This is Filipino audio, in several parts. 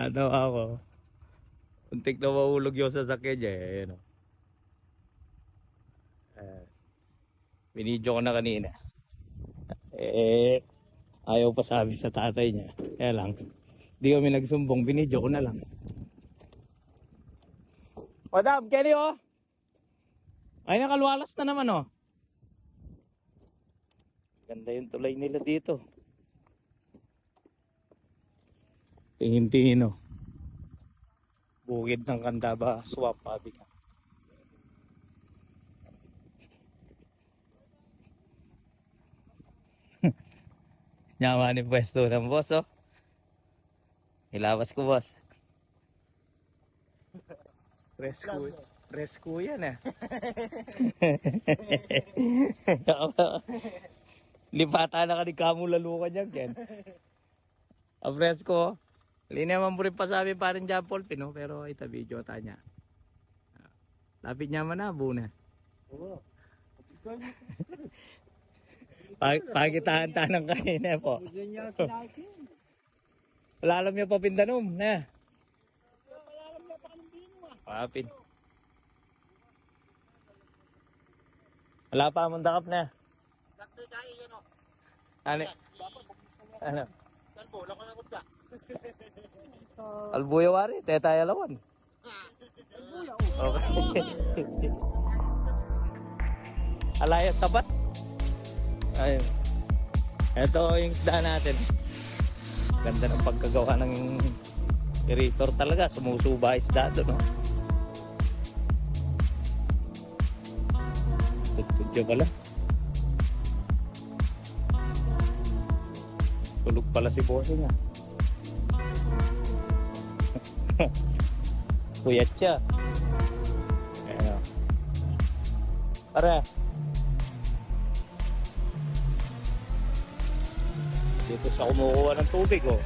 Tatawa ako. Untik na mahulog yung sasakyan niya eh. Ayan, oh. Binidyo ko na kanina. Ayaw pa sabi sa tatay niya. Kaya lang, di kami nagsumbong, binidyo ko na lang. Madam, Kenny oh! Ay, nakalwalas na naman oh. Ganda yung tulay nila dito. Tingin-tingin oh. Bukid ng Candaba, swamp, sabi ka. Nyaman yung pwesto ng boss, oh. Ilawas ko, boss. Rescue yan, eh. Lipata na ka ni Kamulalukan yan, Ken. Ang fresco. Hindi naman mo rin pa sabi pa rin dyan, Paul, Pino, pero ito, video ta niya. Lapit niya man na, buna. Oo. Pakitaan-tanang kayo na po. Wala alam niya pa pindanom na. Papin. Wala pa mong dakap na. Ano? Ano? Albuya wari, tetay alawan. Okay. Alaya sabat. Ayun. Ito yung isda natin. Ganda ng pagkagawa ng irritor talaga. Sumusuba isda doon, no? Tutudyo pala. Tulog pala si boss niya. Puyat siya. Ayan, o. Para. Dito sa kumukuha ng tubig, oh.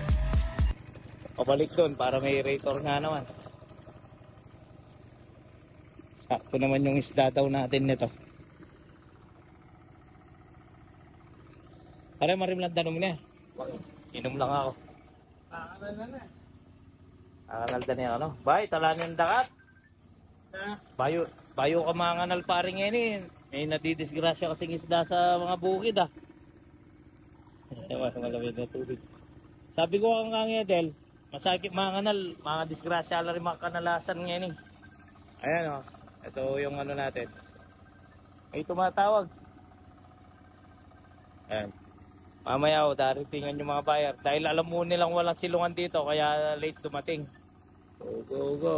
Pabalik doon para may aerator nga naman. Sakto naman yung isda daw natin nito. Pare, marim lang danom niya. Inom lang ako. Kakanal na. Kakanal na niya, ano? Bay, talanin dakat. Bayo ka mga kanal paring yan eh. May nadidisgrasya kasing isda sa mga bukid, ah. Malamig na tubig. Sabi ko kang Edel, masakit mga kanal, mga disgrasya lang rin mga kanalasan ngayon eh. Ayan o, ito yung ano natin. May tumatawag. Ayan. Mamaya o, daratingan yung mga buyer. Dahil alam mo nilang walang silungan dito, kaya late dumating. Go, go, go.